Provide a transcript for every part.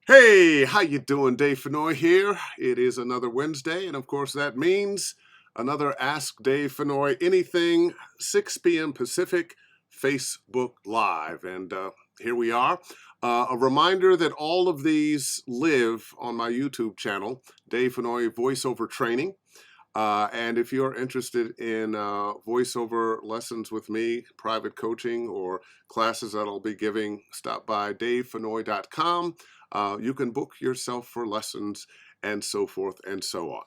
Hey, how you doing? Dave Fennoy here. It is another Wednesday, and of course that means another Ask Dave Fennoy Anything, 6 p.m. Pacific, Facebook Live. And here we are. A reminder that all of these live on my YouTube channel, Dave Fennoy Voiceover Training. And if you're interested in voiceover lessons with me, private coaching, or classes that I'll be giving, stop by davefennoy.com. You can book yourself for lessons and so forth and so on.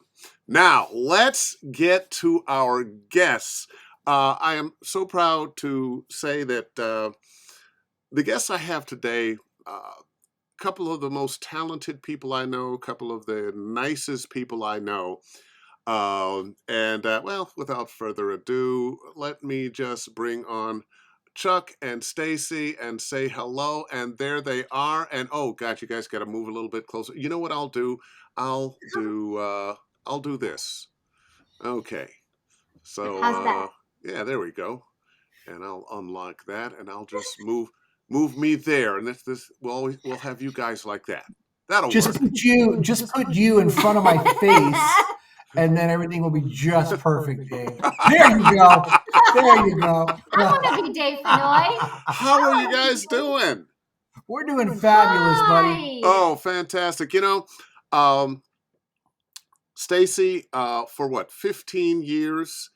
Now, let's get to our guests. I am so proud to say that the guests I have today, a couple of the most talented people I know, a couple of the nicest people I know. Well, without further ado, let me just bring on Chuck and Stacey and say hello. And there they are. And oh God, you guys got to move a little bit closer. You know what I'll do? I'll do this. Okay. So How's that? yeah, there we go. And I'll unlock that, and I'll just move me there, and we'll have you guys like that. That'll Just put you in front of my face, and then everything will be just perfect, Dave. There you go. There you go. I want to be Dave Fennoy. How are you guys doing? We're doing fabulous, buddy. Oh, fantastic. Stacey, for what, 15 years,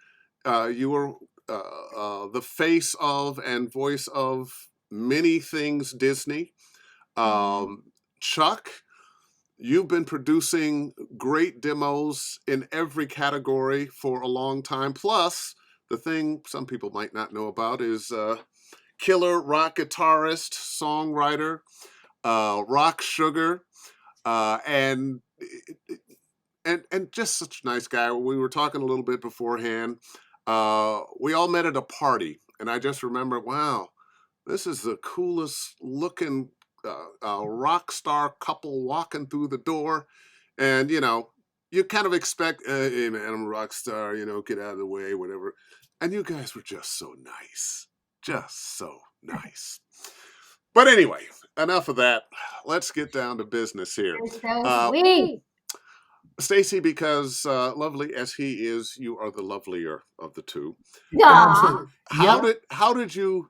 you were the face of and voice of many things Disney. Chuck, you've been producing great demos in every category for a long time. Plus, the thing some people might not know about is killer rock guitarist, songwriter, Rock Suger, and just such a nice guy. We were talking a little bit beforehand. We all met at a party, and I just remember, wow, this is the coolest looking rock star couple walking through the door. And, you kind of expect, hey, man, I'm a rock star, get out of the way, whatever. And you guys were just so nice. Just so nice. But anyway, enough of that. Let's get down to business here. You're so sweet. Stacey, because lovely as he is, you are the lovelier of the two. Aww. How did you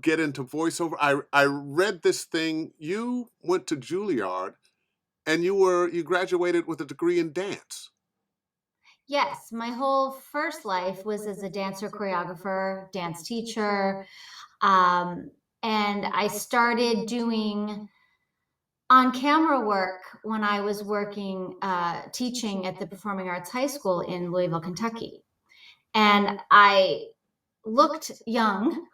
get into voiceover? I read this thing. You went to Juilliard, and you graduated with a degree in dance. Yes, my whole first life was as a dancer, choreographer, dance teacher, and I started doing on-camera work when I was working, teaching at the Performing Arts High School in Louisville, Kentucky. And I looked young,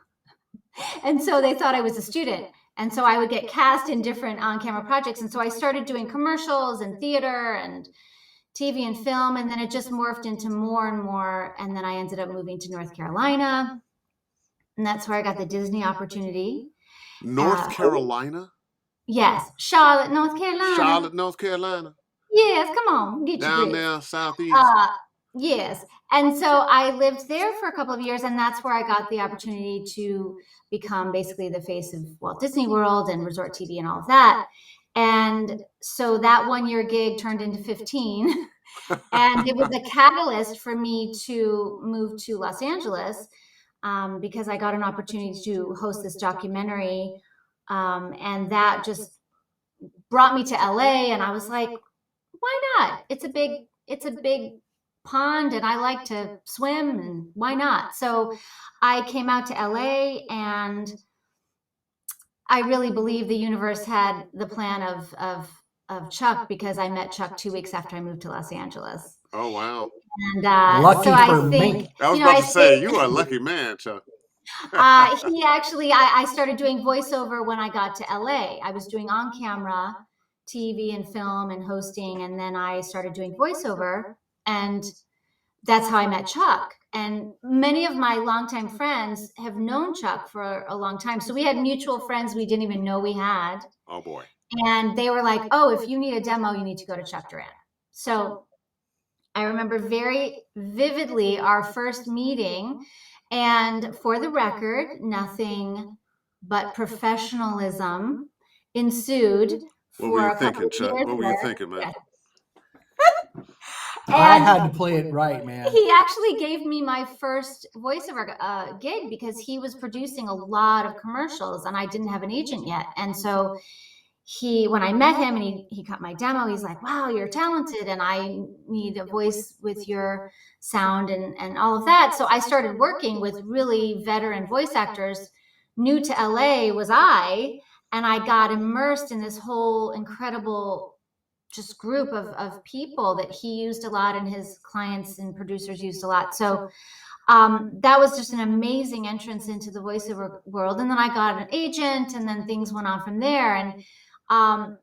and so they thought I was a student. And so I would get cast in different on-camera projects. And so I started doing commercials and theater and TV and film, and then it just morphed into more and more. And then I ended up moving to North Carolina, and that's where I got the Disney opportunity. North Carolina? Yes, Charlotte, North Carolina. Charlotte, North Carolina. Yes, come on, get down your there, southeast. Yes, and so I lived there for a couple of years, and that's where I got the opportunity to become basically the face of Walt Disney World and Resort TV and all of that. And so that 1 year gig turned into 15, and it was a catalyst for me to move to Los Angeles because I got an opportunity to host this documentary. And that just brought me to LA, and I was like, why not? It's a big pond, and I like to swim, and why not? So I came out to LA, and I really believe the universe had the plan of Chuck, because I met Chuck 2 weeks after I moved to Los Angeles. Oh, wow. And lucky so for I think, me. I was about to say, you are a lucky man, Chuck. he actually, I started doing voiceover when I got to LA. I was doing on-camera TV and film and hosting, and then I started doing voiceover, and that's how I met Chuck. And many of my longtime friends have known Chuck for a long time. So we had mutual friends we didn't even know we had. Oh, boy. And they were like, oh, if you need a demo, you need to go to Chuck Duran. So I remember very vividly our first meeting. And for the record, nothing but professionalism ensued What were for you a couple thinking, of Chuck? years What were you there. thinking, man? Yeah. I And had to play it right, man. he actually gave me my first voiceover gig because he was producing a lot of commercials and I didn't have an agent yet. And so when I met him and he cut my demo, he's like, wow, you're talented and I need a voice with your sound and all of that. So I started working with really veteran voice actors. New to LA was I, and I got immersed in this whole incredible just group of people that he used a lot and his clients and producers used a lot. So that was just an amazing entrance into the voiceover world. And then I got an agent and then things went on from there. And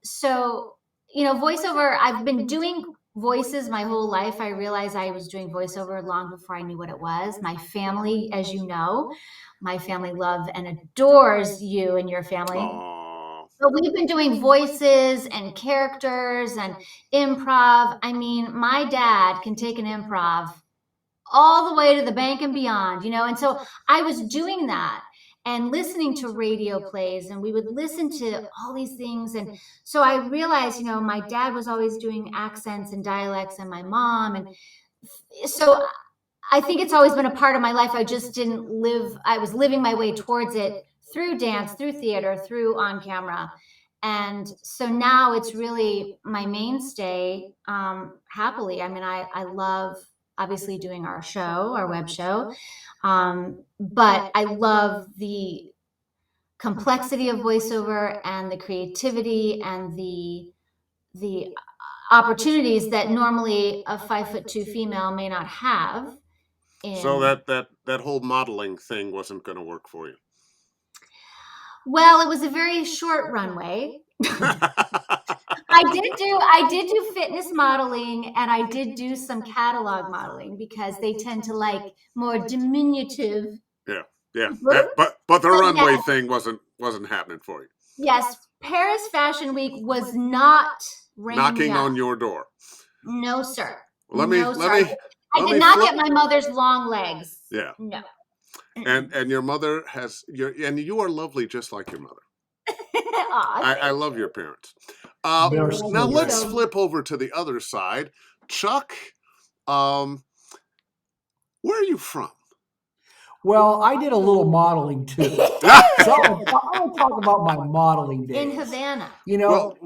so, voiceover, I've been doing voices my whole life. I realized I was doing voiceover long before I knew what it was. My family, as you know, my family love and adores you and your family. Aww. So we've been doing voices and characters and improv. I mean, my dad can take an improv all the way to the bank and beyond, and so I was doing that and listening to radio plays, and we would listen to all these things. And so I realized, my dad was always doing accents and dialects, and my mom. And so I think it's always been a part of my life. I just didn't I was living my way towards it through dance, through theater, through on camera. And so now it's really my mainstay, happily. I mean, I love obviously doing our web show. But I love the complexity of voiceover and the creativity and the opportunities that normally a 5'2" female may not have. So that whole modeling thing wasn't going to work for you. Well, it was a very short runway. I did do fitness modeling and I did do some catalog modeling because they tend to like more diminutive. Yeah. But the runway thing wasn't happening for you. Yes, Paris Fashion Week was not knocking on your door. No, sir. Let me I did not get my mother's long legs. Yeah. No. And your mother and you are lovely just like your mother. I love your parents. Now let's flip over to the other side. Chuck, where are you from? Well, I did a little modeling too. So I want to talk about my modeling days. In Havana. Well,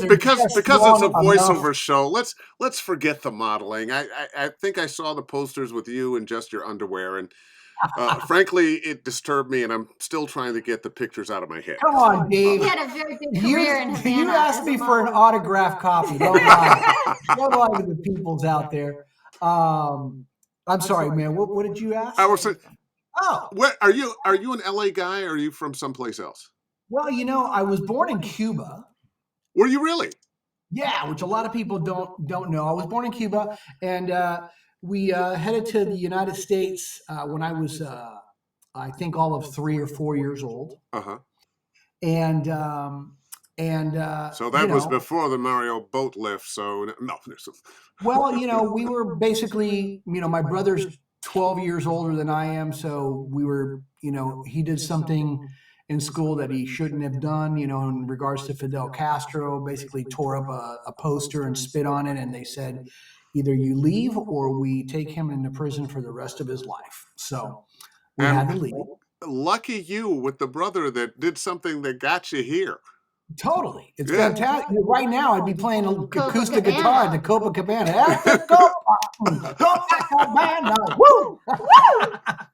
because it's a voiceover show, let's forget the modeling. I think I saw the posters with you in just your underwear, and frankly, it disturbed me, and I'm still trying to get the pictures out of my head. Come on, Dave. He had a very good career in Havana. You asked me for an autographed copy. Don't lie. Don't lie to the peoples out there. I'm sorry, man. What did you ask? I was saying, where are you an LA guy, or are you from someplace else? Well, I was born in Cuba. Were you really? Yeah, which a lot of people don't know. I was born in Cuba, and we headed to the United States when I was, I think, all of 3 or 4 years old. Uh-huh. And so that was before the Mario boat lift. So no. Well, we were basically, my brother's 12 years older than I am, so we were, he did something in school that he shouldn't have done, in regards to Fidel Castro. Basically tore up a poster and spit on it, and they said, either you leave or we take him into prison for the rest of his life. So we had to leave. Lucky you with the brother that did something that got you here. Totally. It's fantastic. Right now, I'd be playing an acoustic guitar at the Copacabana. At the Copacabana. Woo!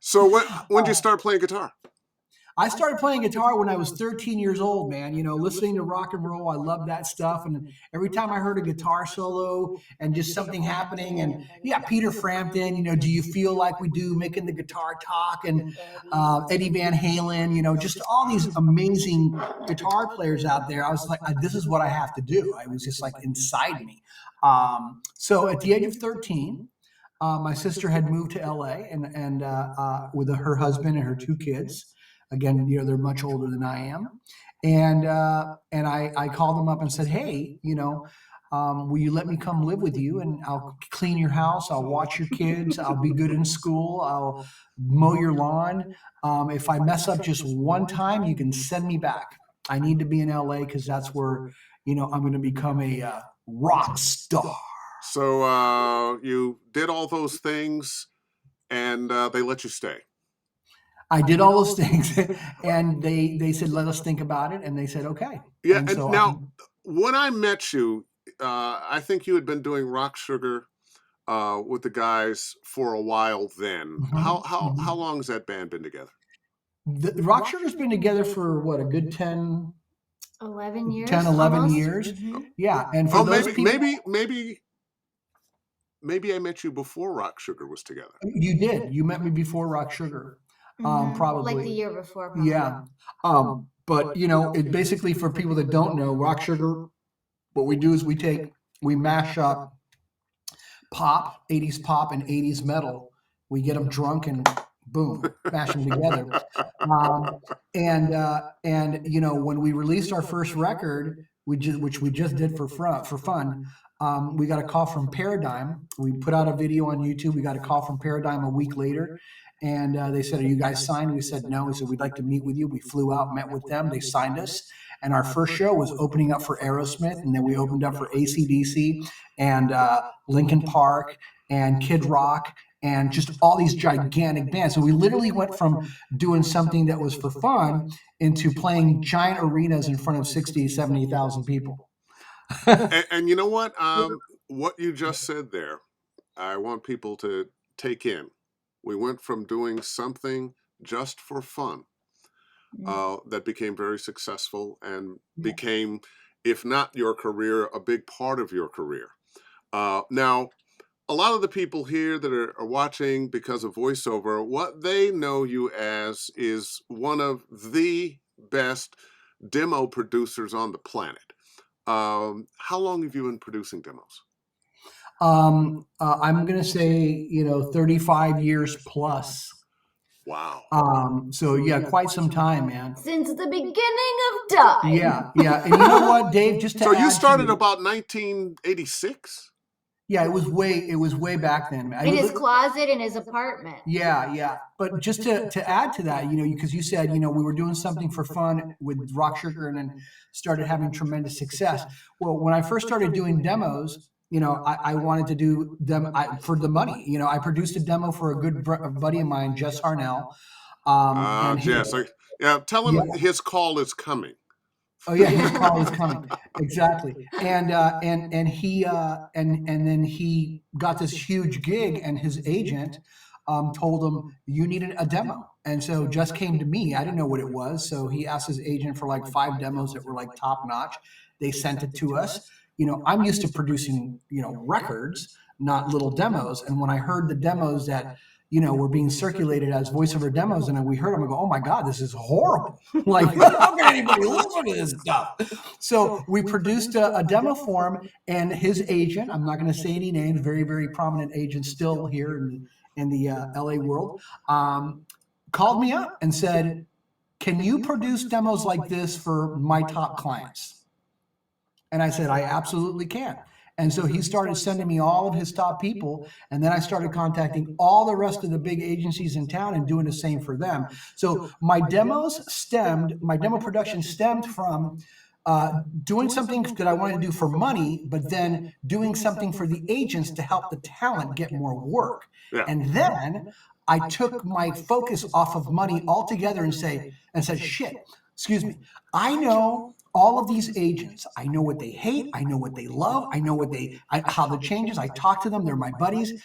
So when did you start playing guitar? I started playing guitar when I was 13 years old, man. Listening to rock and roll, I loved that stuff. And every time I heard a guitar solo and just something happening, and Peter Frampton, Do You Feel Like We Do, making the guitar talk, and Eddie Van Halen, just all these amazing guitar players out there. I was like, this is what I have to do. It was just like inside me. So at the age of 13, my sister had moved to LA and with her husband and her 2 kids. Again, they're much older than I am. And I called them up and said, hey, will you let me come live with you? And I'll clean your house. I'll watch your kids. I'll be good in school. I'll mow your lawn. If I mess up just one time, you can send me back. I need to be in LA because that's where, I'm going to become a rock star. So you did all those things, and they let you stay. I did all those things, and they said, let us think about it, and they said, okay. Yeah, And and so now when I met you, I think you had been doing Rock Sugar with the guys for a while then. How long has that band been together? The Rock Sugar's been together for what, a good 10, 11 years. 10, 11 almost. years. Mhm. Yeah, and for those people, maybe I met you before Rock Sugar was together. you did. You met me before Rock Sugar, probably. Like the year before. Probably. Yeah. But it basically, for people that don't know, Rock Sugar, what we do is we mash up pop, 80s pop and 80s metal. We get them drunk and boom, mash them together. When we released our first record, which we just did for fun, we got a call from Paradigm. We put out a video on YouTube. We got a call from Paradigm a week later. And they said, "Are you guys signed?" We said, "No." We said, "We'd like to meet with you." We flew out, met with them. They signed us. And our first show was opening up for Aerosmith. And then we opened up for AC/DC and Linkin Park and Kid Rock and just all these gigantic bands. So we literally went from doing something that was for fun into playing giant arenas in front of 60, 70,000 people. And you know what? What you just said there, I want people to take in. We went from doing something just for fun that became very successful and became, if not your career, a big part of your career. Now, a lot of the people here that are watching because of Voiceover, what they know you as is one of the best demo producers on the planet. How long have you been producing demos? I'm going to say, 35 years plus. Wow. So yeah, quite some time, man. Since the beginning of time. Yeah. And you know what, Dave? Just to So you add started to about 1986? Yeah, it was way back then, man. In his closet in his apartment. Yeah. But just to add to that, because you said, we were doing something for fun with Rock Sugar and then started having tremendous success. Well, when I first started doing demos, I wanted to do them for the money. I produced a demo for a good buddy of mine, Jess Harnell. Jess. Yeah, tell him his call is coming. Oh yeah, his call is coming. Exactly. And then he got this huge gig, and his agent told him, "You needed a demo." And so Jess came to me. I didn't know what it was, so he asked his agent for like 5 demos that were like top notch. They sent it to us. I'm used to producing records, not little demos. And when I heard the demos that were being circulated as voiceover demos, and we heard them, I go, "Oh my God, this is horrible. Like, how can anybody listen to this stuff?" So we produced a demo for him, and his agent, I'm not going to say any names, very, very prominent agent still here in the LA world, called me up and said, "Can you produce demos like this for my top clients?" And I said, "I absolutely can." And so he started sending me all of his top people. And then I started contacting all the rest of the big agencies in town and doing the same for them. So my demo production stemmed from doing something that I wanted to do for money, but then doing something for the agents to help the talent get more work. Yeah. And then I took my focus off of money altogether and said, "Shit, excuse me, I know all of these agents. I know what they hate. I know what they love. I know how the changes. I talk to them. They're my buddies.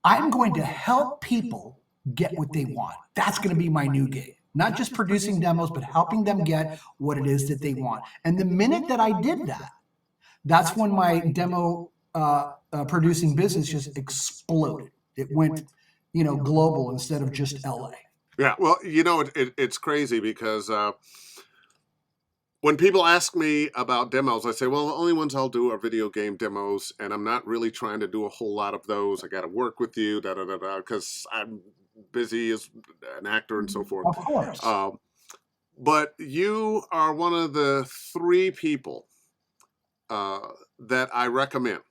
I'm going to help people get what they want. That's going to be my new gig. Not just producing demos, but helping them get what it is that they want." And the minute that I did that, that's when my demo producing business just exploded. It went, global instead of just LA. Yeah, well, it's crazy because when people ask me about demos, I say, well, the only ones I'll do are video game demos, and I'm not really trying to do a whole lot of those. I got to work with you, because I'm busy as an actor and so forth. Of course. But you are one of the 3 people that I recommend.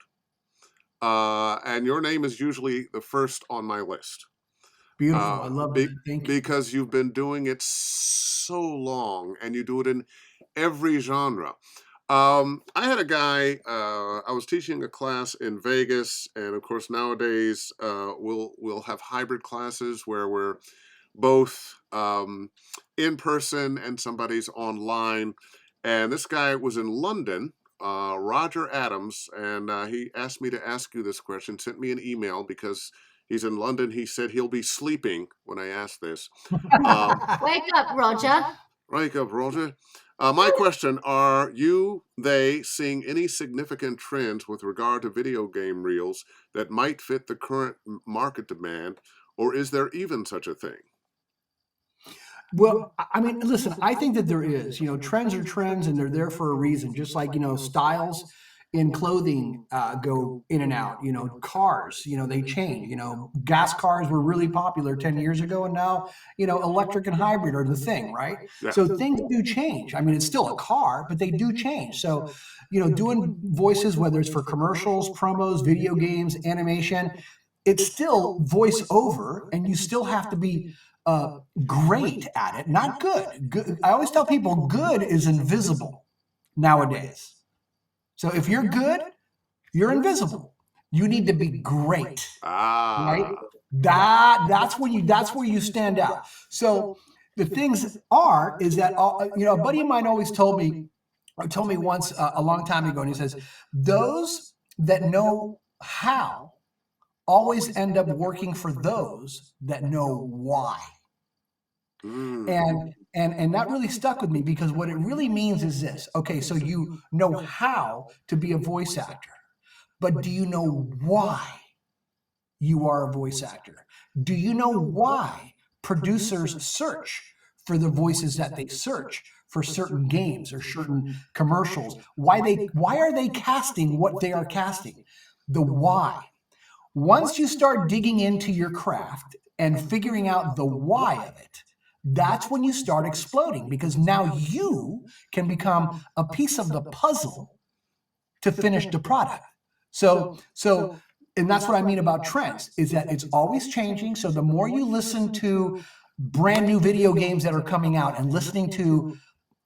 And your name is usually the first on my list. Beautiful. I love that. Thank you. Because you've been doing it so long, and you do it in every genre. I had a guy. I was teaching a class in Vegas, and of course nowadays we'll have hybrid classes where we're both in person and somebody's online. And this guy was in London, Roger Adams, and he asked me to ask you this question. Sent me an email because he's in London. He said he'll be sleeping when I ask this. Wake up, Roger. Wake up, Roger. My question, are they seeing any significant trends with regard to video game reels that might fit the current market demand, or is there even such a thing? Well, I mean, listen, I think that there is, trends are trends and they're there for a reason. Just like, styles in clothing go in and out, cars, they change, gas cars were really popular 10 years ago. And now, electric and hybrid are the thing, right? Yeah. So things do change. I mean, it's still a car, but they do change. So, doing voices, whether it's for commercials, promos, video games, animation, it's still voiceover, and you still have to be great at it, not good. Good. I always tell people good is invisible nowadays. So if you're good, you're invisible. You need to be great, right? That's where you stand out. So the things is that a buddy of mine always told me once a long time ago, and he says, those that know how always end up working for those that know why. And that really stuck with me, because what it really means is this. Okay, so you know how to be a voice actor, but do you know why you are a voice actor? Do you know why producers search for the voices that they search for certain games or certain commercials? Why are they casting what they are casting? The why. Once you start digging into your craft and figuring out the why of it, that's when you start exploding, because now you can become a piece of the puzzle to finish the product. So, and that's what I mean about trends, is that it's always changing. So the more you listen to brand new video games that are coming out and listening to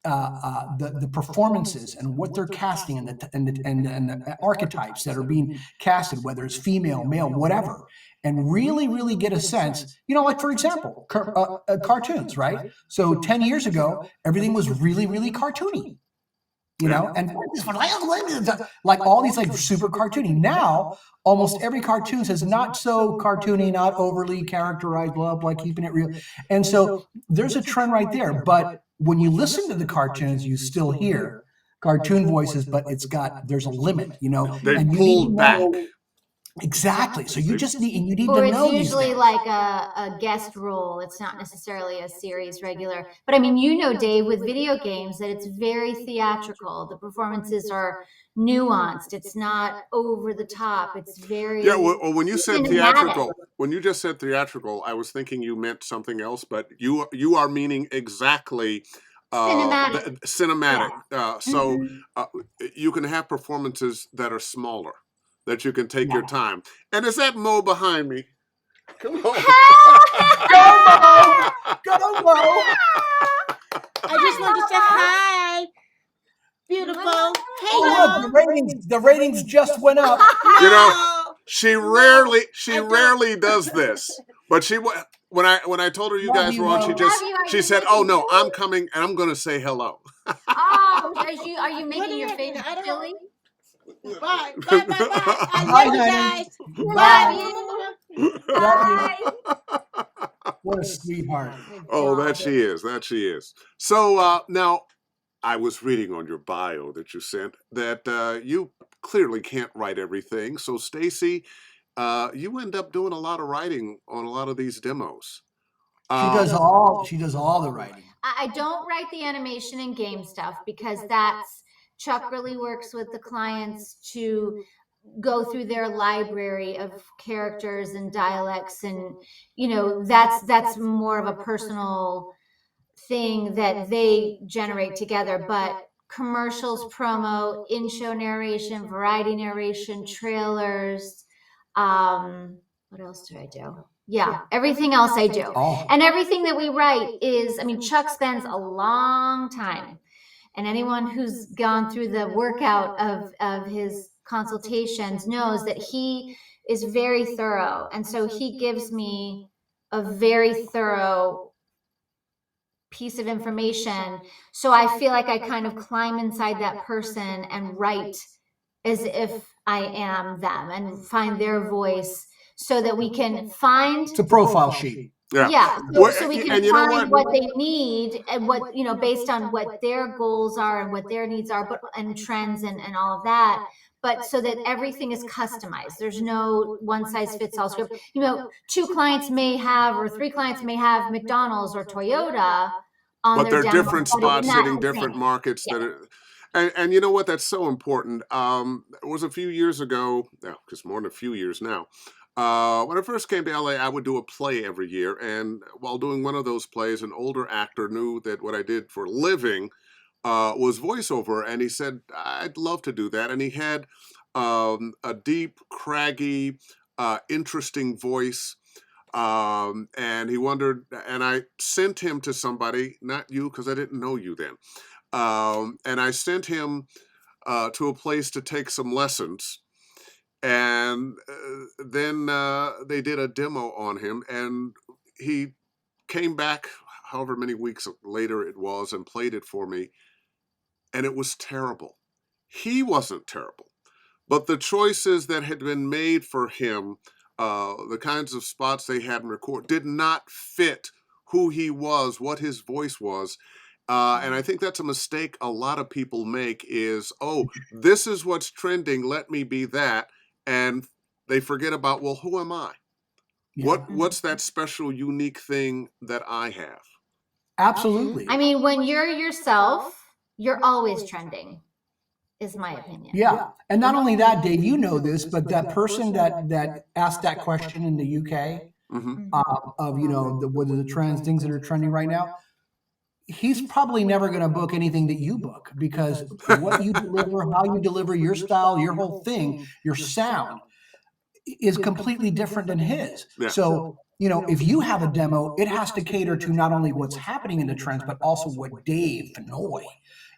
the performances and what they're casting and the archetypes that are being casted, whether it's female, male, whatever, and really get a sense, like, for example, cartoons, right? So 10 years ago, everything was really cartoony, and like all these like super cartoony. Now, almost every cartoon is not so cartoony, not overly characterized, like keeping it real. And so there's a trend right there. But when you listen to the cartoons, you still hear cartoon voices, but there's a limit, They pulled back. Exactly. So you just need to know. Or it's usually like a guest role. It's not necessarily a series regular. But I mean, Dave, with video games, that it's very theatrical. The performances are nuanced. It's not over the top. It's very Well, when you said cinematic. theatrical, when you just said theatrical, I was thinking you meant something else, but you are meaning exactly cinematic. So you can have performances that are smaller, that you can take your time. And is that Mo behind me? Come on. Go Mo! I just want to say hi. Beautiful. Hey, oh, look, the ratings just went up. She rarely does this. But when I told her you guys were on, she said, "Oh no, I'm coming and I'm going to say hello." Oh, are you making your favorite chili? Bye. I love you guys. Bye. What a sweetheart. Oh, that she is. So now, I was reading on your bio that you sent that you clearly can't write everything. So Stacey, you end up doing a lot of writing on a lot of these demos. She does all the writing. I don't write the animation and game stuff, because Chuck really works with the clients to go through their library of characters and dialects, and that's more of a personal thing that they generate together. But commercials, promo, in-show narration, variety narration, trailers, what else do I do? Yeah, everything else I do. And everything that we write is, Chuck spends a long time And anyone who's gone through the workout of his consultations knows that he is very thorough. And so he gives me a very thorough piece of information. So I feel like I kind of climb inside that person and write as if I am them and find their voice so that we can find It's a profile sheet. yeah. So we can and you know find what they need and what, you know, based on what their goals are and what their needs are, but and trends and all of that. But so that everything is customized. There's no one size fits all script. You know, 2 clients may have or 3 clients may have McDonald's or Toyota on but their they're demo, different but it's spots not hitting the different same. markets Yeah. that are, and you know what, that's so important. It was a few years ago, because more than a few years now, when I first came to LA, I would do a play every year, and while doing one of those plays, an older actor knew that what I did for a living was voiceover, and he said, I'd love to do that. And he had a deep, craggy, interesting voice. And he wondered, and I sent him to somebody, not you, because I didn't know you then. And I sent him to a place to take some lessons. And then they did a demo on him, and he came back however many weeks later it was and played it for me. And it was terrible. He wasn't terrible, but the choices that had been made for him, the kinds of spots they had him record, did not fit who he was, what his voice was. And I think that's a mistake a lot of people make is, oh, this is what's trending, let me be that. And they forget about, well, who am I? Yeah. What's that special, unique thing that I have? Absolutely. I mean, when you're yourself, you're always trending, is my opinion. Yeah. And not only that, Dave, you know this, but that person that asked that question in the UK Mm-hmm. of, you know, what are the trends, things that are trending right now, he's probably never going to book anything that you book because what you deliver, how you deliver your style, your whole thing, your sound is completely different than his. Yeah. So, you know, if you have a demo, it has to cater to not only what's happening in the trends, but also what Dave Fennoy,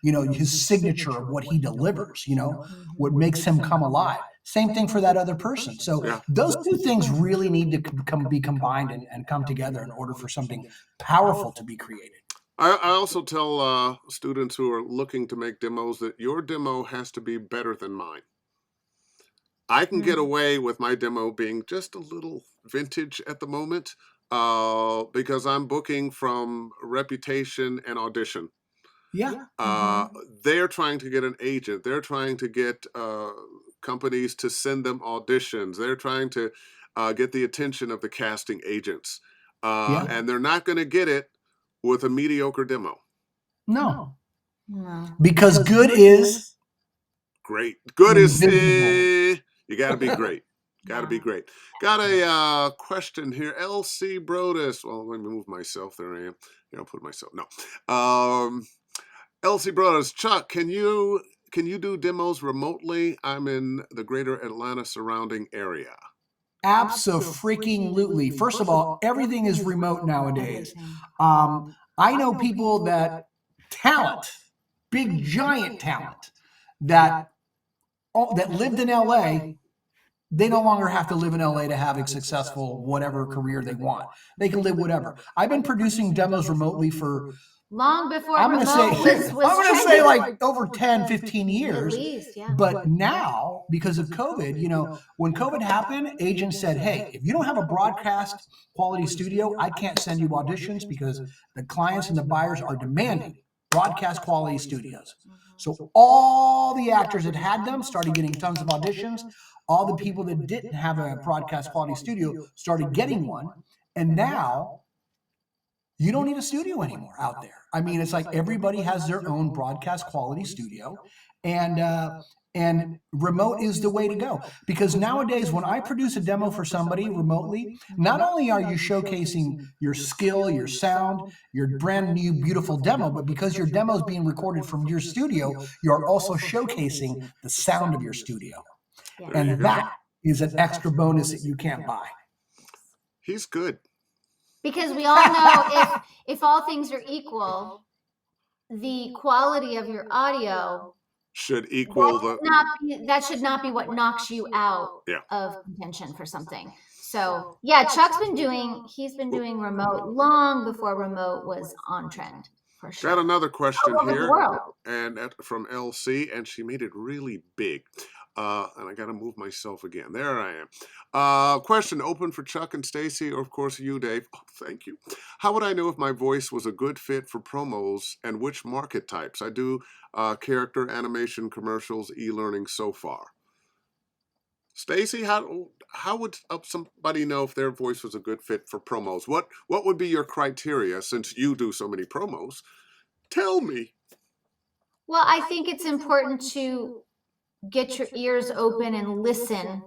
you know, his signature of what he delivers, you know, what makes him come alive. Same thing for that other person. So Yeah. those two things really need to be combined and come together in order for something powerful to be created. I also tell students who are looking to make demos that your demo has to be better than mine. I can get away with my demo being just a little vintage at the moment because I'm booking from reputation and audition. Yeah. They're trying to get an agent. They're trying to get companies to send them auditions. They're trying to get the attention of the casting agents. And they're not going to get it with a mediocre demo. No. No. Because good is Great. Good is invisible. you got to be great. Got to be great. Got a question here. LC Brodus. Well, let me move myself. There I am. Here, I'll put myself. No. LC Brodus. Chuck, can you do demos remotely? I'm in the greater Atlanta surrounding area. Abso-freaking-lutely. First of all, everything is remote nowadays. I know people that talent, big giant talent, that lived in LA. They no longer have to live in LA to have a successful whatever career they want. They can live whatever. I've been producing demos remotely for Long before I'm going to say trending. like over 10, 15 years. At least, yeah. But now, because of COVID, you know, when COVID happened, agents said, hey, if you don't have a broadcast quality studio, I can't send you auditions because the clients and the buyers are demanding broadcast quality studios. So all the actors that had them started getting tons of auditions. All the people that didn't have a broadcast quality studio started getting one. And now you don't need a studio anymore out there. I mean, it's like everybody has their own broadcast quality studio, and remote is the way to go. Because nowadays, when I produce a demo for somebody remotely, not only are you showcasing your skill, your sound, your brand new beautiful demo, but because your demo is being recorded from your studio, you're also showcasing the sound of your studio. Yeah. And that is an extra bonus that you can't buy. He's good. Because we all know if all things are equal, the quality of your audio should equal the. that should not be what knocks you out Yeah. of contention for something. So yeah, Chuck's been doing remote long before remote was on trend, for sure. Got another question All over the here, world. and from LC, and she made it really big. And I got to move myself again. There I am. Question open for Chuck and Stacey, or of course you, Dave. Oh, thank you. How would I know if my voice was a good fit for promos and which market types? I do character animation, commercials, e-learning so far. Stacey, how would somebody know if their voice was a good fit for promos? What would be your criteria, since you do so many promos? Tell me. Well, I think it's important to get your ears open and listen,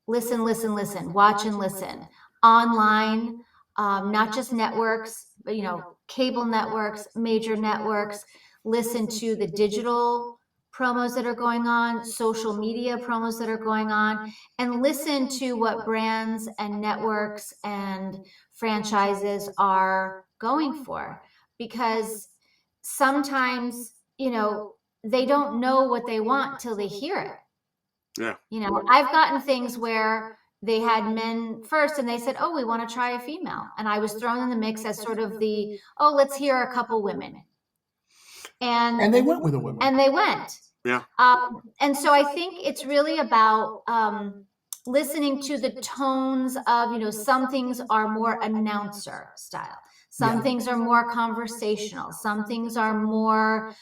watch and listen online, not just networks, but, cable networks, major networks, listen to the digital promos that are going on, social media promos that are going on, and listen to what brands and networks and franchises are going for. Because sometimes, they don't know what they want till they hear it. Yeah. I've gotten things where they had men first and they said, "Oh, we want to try a female." And I was thrown in the mix as sort of let's hear a couple women. And they went with a woman. And they went. Yeah. And so I think it's really about listening to the tones of, some things are more announcer style. Some things are more conversational. Some things are more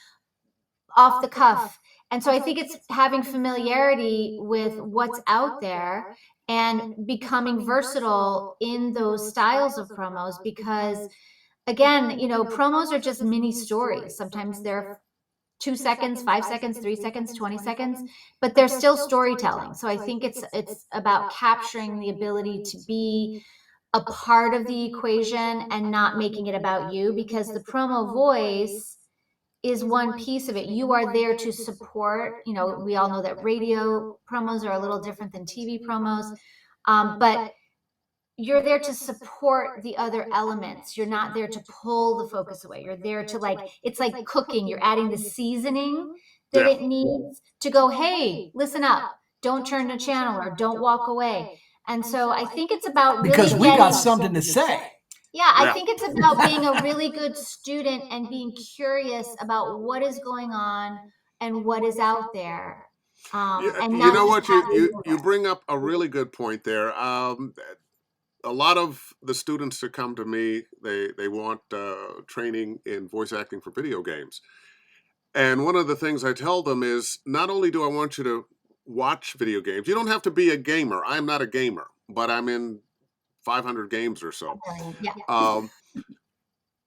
off the cuff. And so I think it's having familiarity with what's out there and becoming versatile in those styles of promos, because again, promos are just mini stories. Sometimes they're 2 seconds, 5 seconds, 3 seconds, 20 seconds, but they're still storytelling. So I think it's about capturing the ability to be a part of the equation and not making it about you, because the promo voice is one piece of it. You are there to support, we all know that radio promos are a little different than TV promos, but you're there to support the other elements. You're not there to pull the focus away. You're there to it's like cooking. You're adding the seasoning that it needs to go, hey, listen up. Don't turn the channel or don't walk away. And so I think it's about really because we got something to say. Yeah, I think it's about being a really good student and being curious about what is going on and what is out there. And you know what? You bring up a really good point there. A lot of the students that come to me, they want training in voice acting for video games. And one of the things I tell them is, not only do I want you to watch video games, you don't have to be a gamer. I'm not a gamer, but I'm in 500 games or so. Yeah.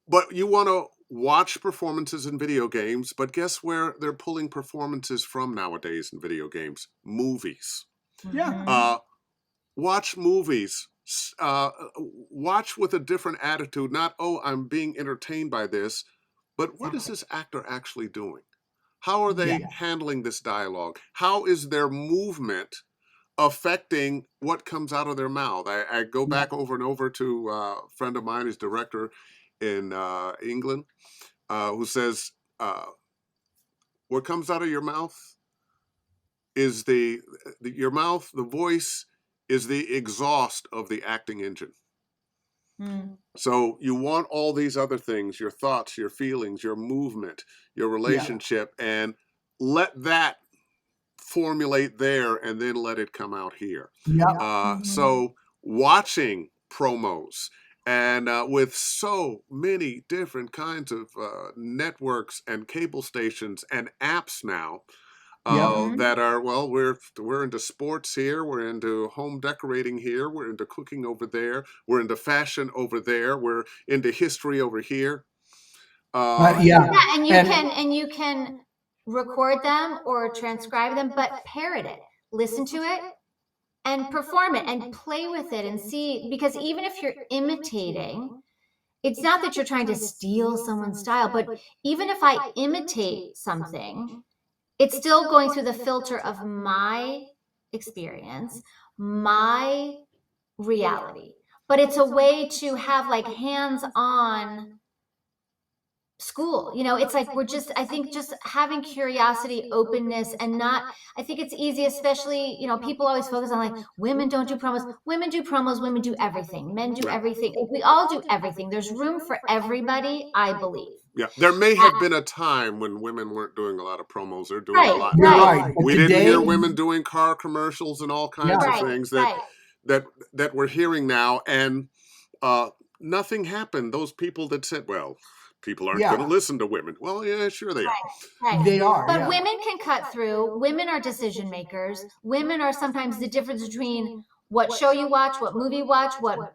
But you want to watch performances in video games, but guess where they're pulling performances from nowadays in video games? Movies. Yeah. Watch movies. Watch with a different attitude. Not, oh, I'm being entertained by this, but what is this actor actually doing? How are they handling this dialogue? How is their movement affecting what comes out of their mouth? I go back over and over to a friend of mine who's director in England, who says, what comes out of your mouth is your mouth, the voice is the exhaust of the acting engine. So you want all these other things, your thoughts, your feelings, your movement, your relationship, and let that formulate there and then let it come out here. So watching promos, and with so many different kinds of networks and cable stations and apps now, that are, well, we're into sports here, we're into home decorating here, we're into cooking over there, we're into fashion over there, we're into history over here. And you can record them or transcribe them, but parrot it, listen to it, and perform it, and play with it, and see. Because even if you're imitating, it's not that you're trying to steal someone's style, but even if I imitate something, it's still going through the filter of my experience, my reality. But it's a way to have hands-on school. It's like I think just having curiosity, openness, and not, I think it's easy, especially, people always focus on like women don't do promos. Women do promos, women do everything. Men do everything. We all do everything. There's room for everybody, I believe. Yeah, there may have been a time when women weren't doing a lot of promos. They're doing a lot You're now. right. But We today, didn't hear women doing car commercials and all kinds of things that we're hearing now, and nothing happened. Those people that said, well, people aren't going to listen to women. Well, yeah, sure they are. Right. They are. But women can cut through. Women are decision makers. Women are sometimes the difference between what show you watch, what movie you watch, what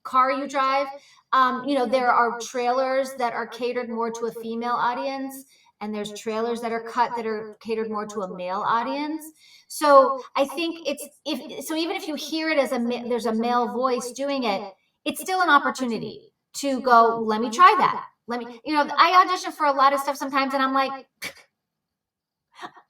car you drive. There are trailers that are catered more to a female audience, and there's trailers that are cut that are catered more to a male audience. So I think even if you hear it as there's a male voice doing it, it's still an opportunity to go, let me try that. I audition for a lot of stuff sometimes and I'm like,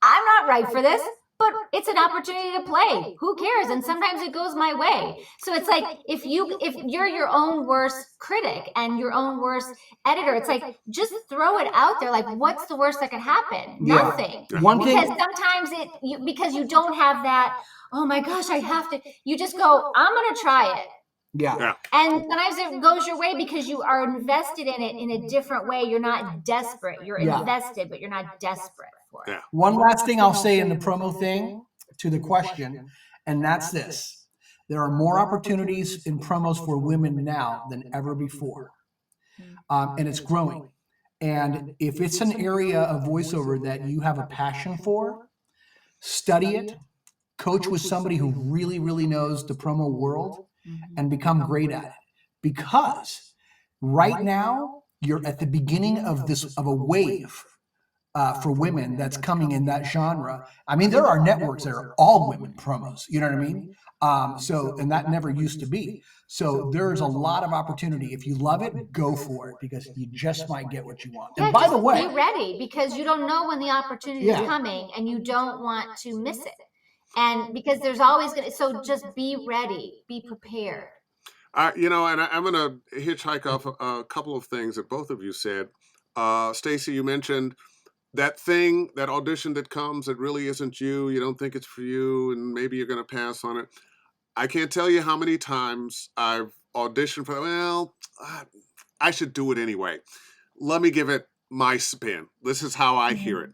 I'm not right for this, but it's an opportunity to play. Who cares? And sometimes it goes my way. So it's like, if you're your own worst critic and your own worst editor, it's like, just throw it out there. Like, what's the worst that could happen? Nothing. Because sometimes because you don't have that, oh my gosh, I have to, you just go, I'm going to try it. Yeah. And sometimes it goes your way because you are invested in it in a different way. You're not desperate. You're invested, but you're not desperate for it. One last thing I'll say in the promo thing to the question, and that's this. There are more opportunities in promos for women now than ever before. And it's growing. And if it's an area of voiceover that you have a passion for, study it, coach with somebody who really, really knows the promo world, and become great at it. Because right now you're at the beginning of a wave for women that's coming in that genre. I mean, there are networks that are all women promos. You know what I mean? And that never used to be. So there's a lot of opportunity. If you love it, go for it, because you just might get what you want. And by the way, be ready, because you don't know when the opportunity is coming and you don't want to miss it. And because there's always so just be ready, be prepared. And I'm going to hitchhike off a couple of things that both of you said. Stacey, you mentioned that audition that comes that really isn't you. You don't think it's for you, and maybe you're going to pass on it. I can't tell you how many times I've auditioned for, I should do it anyway. Let me give it my spin. This is how I hear it.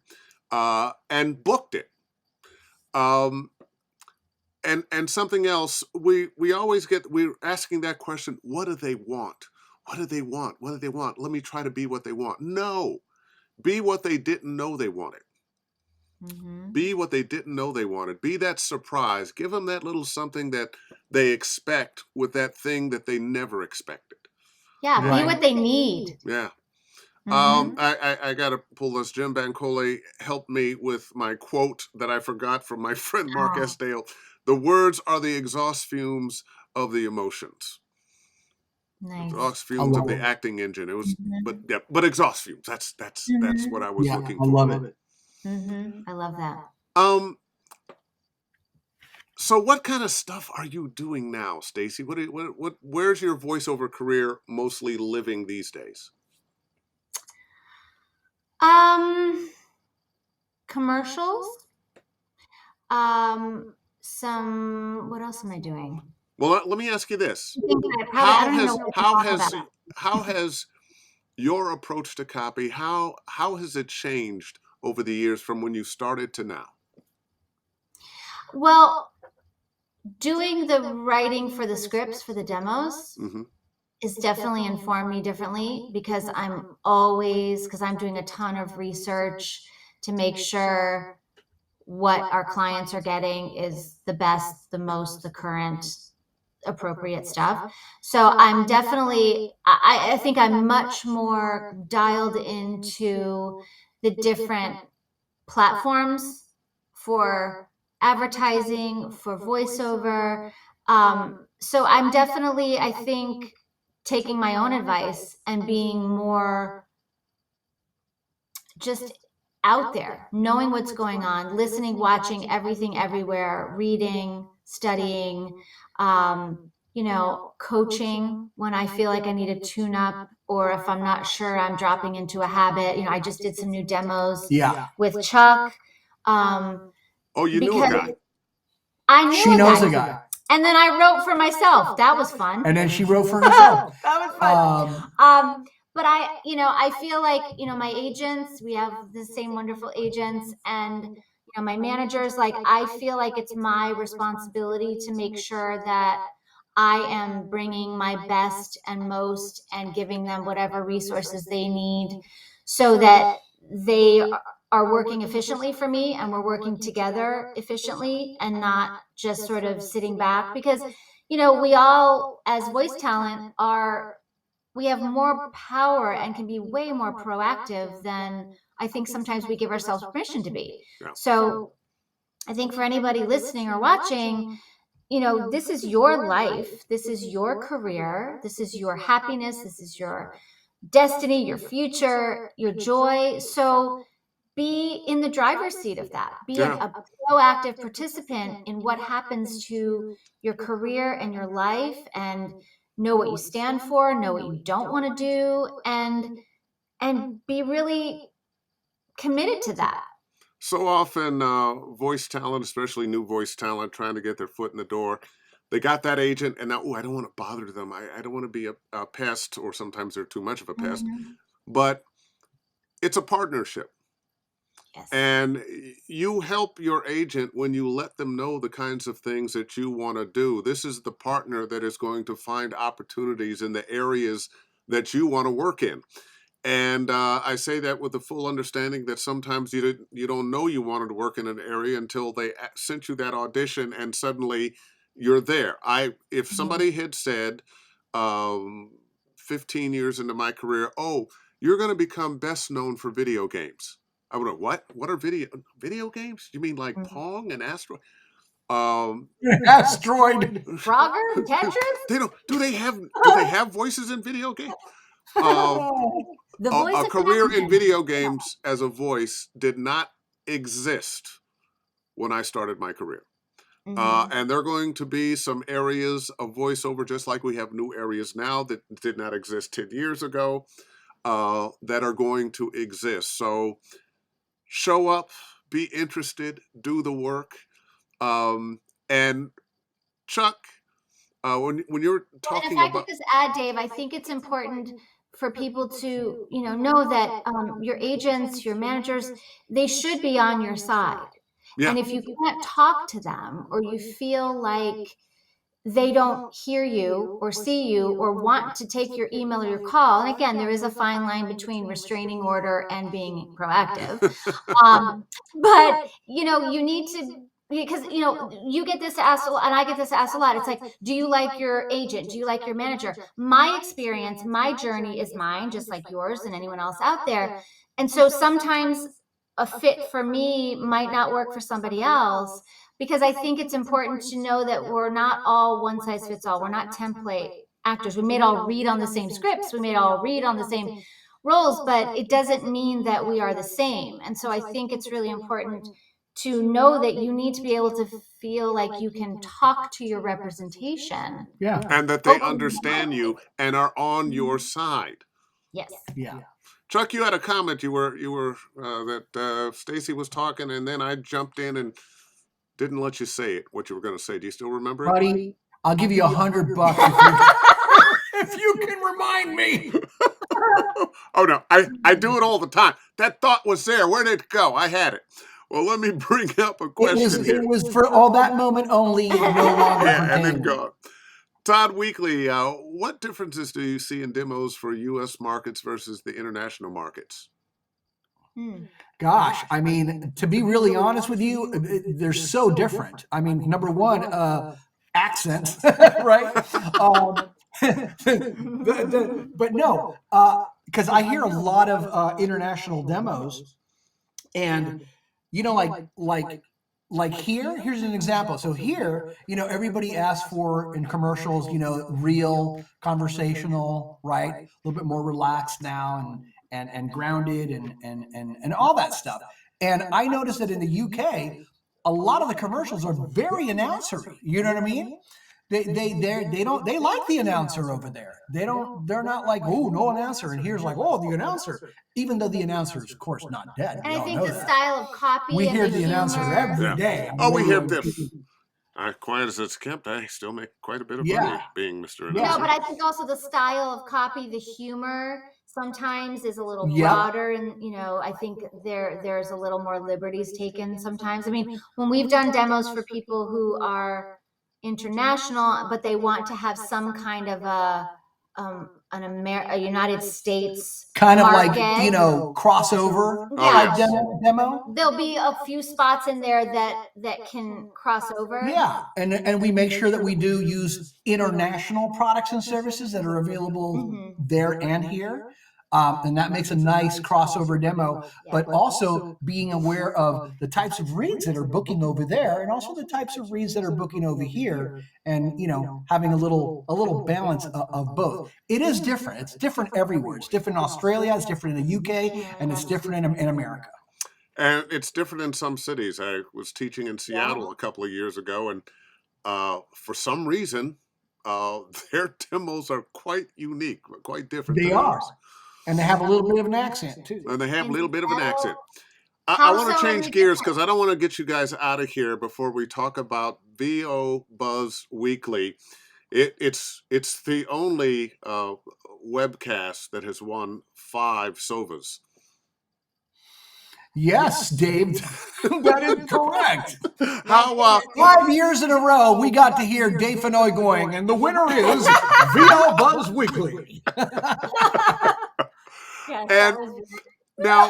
And booked it. And something else, we're asking that question, what do they want? What do they want? What do they want? Let me try to be what they want. No, be what they didn't know they wanted. Be what they didn't know they wanted. Be that surprise. Give them that little something that they expect with that thing that they never expected. Yeah, be what they need. Yeah. I got to pull this. Jim Bancole helped me with my quote that I forgot from my friend Mark Esdale. The words are the exhaust fumes of the emotions. Nice. Exhaust fumes of the acting engine. It was, but exhaust fumes. That's what I was looking for. I love it. I love that. So what kind of stuff are you doing now, Stacey? Where's your voiceover career mostly living these days? Commercials. What else am I doing? Well, let me ask you this: how has your approach to copy, how has it changed over the years from when you started to now? Well, doing the writing for the scripts for the demos is definitely informed me differently, because I'm doing a ton of research to make sure what our clients are getting is the best, the most, the current, appropriate stuff. So I'm definitely, I think I'm much more dialed into the different platforms for advertising, for voiceover. So I'm definitely, I think, taking my own advice and being more just out there, knowing what's going on, listening, watching everything, everywhere, reading, studying, coaching when I feel like I need to tune up or if I'm not sure I'm dropping into a habit. I just did some new demos Yeah. with Chuck. Oh, you knew a guy. I knew She knows a guy. And then I wrote for myself. That was fun. And then she wrote for herself. That was fun. But I feel like, my agents, we have the same wonderful agents, and, my managers, like, I feel like it's my responsibility to make sure that I am bringing my best and most and giving them whatever resources they need so that they are working efficiently for me and we're working together efficiently and not just sort of sitting back, because, we all as voice talent we have more power and can be way more proactive than I think sometimes we give ourselves permission to be. Yeah. So I think for anybody listening or watching, this is your life. This is your career. This is your happiness. This is your destiny, your future, your joy. So be in the driver's seat of that. Be a proactive participant in what happens to your career and your life, and know what you stand for, know what you don't want to do, and be really committed to that. So often, voice talent, especially new voice talent, trying to get their foot in the door, they got that agent, and now, I don't want to bother them. I don't want to be a pest, or sometimes they're too much of a pest. Mm-hmm. But it's a partnership. Yes. And you help your agent when you let them know the kinds of things that you want to do. This is the partner that is going to find opportunities in the areas that you want to work in. And I say that with the full understanding that sometimes you don't know you wanted to work in an area until they sent you that audition, and suddenly you're there. If somebody had said 15 years into my career, oh, you're going to become best known for video games. I would have, what? What are video games? You mean like Pong and Asteroid? Asteroid. Frogger? Tetris? They don't. Do they have voices in video games? The voice A of career in connection. video games as a voice did not exist when I started my career. And there are going to be some areas of voiceover, just like we have new areas now that did not exist 10 years ago, that are going to exist. So show up, be interested, do the work. And Chuck, when you're talking if I about... could just add, Dave, I think it's important for people to, know that your agents, your managers, they should be on your side. Yeah. And if you can't talk to them, or you feel like they don't hear you or see you or want to take your email or your call, and again, there is a fine line between restraining order and being proactive. But, you need to, because, you get this asked a lot, and I get this asked a lot. It's like, do you like your agent? Do you like your manager? My experience, my journey is mine, just like yours and anyone else out there. And so sometimes a fit for me might not work for somebody else, because I think it's important to know that we're not all one size fits all. We're not template actors. We may all read on the same scripts. We may all read on the same roles, but it doesn't mean that we are the same. And so I think it's really important to know that you need to be able to feel like you can talk to your representation. Yeah. And that they understand you and are on your side. Yes. Yeah. Chuck, you had a comment. You were that Stacey was talking, and then I jumped in and didn't let you say it. What you were going to say? Do you still remember it? Buddy, I'll give you $100 if you can remind me. Oh no, I do it all the time. That thought was there. Where did it go? I had it. Well, let me bring up a question here. It was for all that moment only, no longer. Yeah, and then go. Todd Weekly, what differences do you see in demos for U.S. markets versus the international markets? Gosh, I mean, to be really honest with you, they're so different. I mean, number one, accents, right? But no, because I hear a lot of international demos, and like here's an example. So here, everybody asks for in commercials, real conversational, right? A little bit more relaxed now and grounded and all that stuff. And I noticed that in the UK, a lot of the commercials are very announcery. You know what I mean? They like the announcer over there. They're not like, oh, no announcer, and here's like, oh, the announcer, even though the announcer is of course not dead. And We I all think know the that. style of copy We and hear the the announcer humor. every day. Oh, we hear radio. this. Quiet as it's kept, I still make quite a bit of Yeah. money being Mr. Yeah. Announcer. No, but I think also the style of copy, the humor sometimes is a little Yep. broader, and I think there's a little more liberties taken sometimes. I mean, when we've done demos for people who are international, but they want to have some kind of a United States Kind of market. like, crossover Yeah. demo. There'll be a few spots in there that can cross over. Yeah, and we make sure that we do use international products and services that are available there and here. And that makes a nice crossover demo, but also being aware of the types of reads that are booking over there and also the types of reads that are booking over here, and having a little balance of both. It is different. It's different everywhere. It's different in Australia, it's different in the UK, and it's different in America. And it's different in some cities. I was teaching in Seattle a couple of years ago, and for some reason, their demos are quite unique, quite different. They are. And they have a little bit of an accent, too. And they have a little bit of an accent. I want to change gears because I don't want to get you guys out of here before we talk about VO Buzz Weekly. It's the only webcast that has won 5 SOVAs. Yes, Dave, that is correct. How 5 years in a row, we got to hear Dave Fennoy going, and the winner is VO Buzz Weekly. Yes, And now,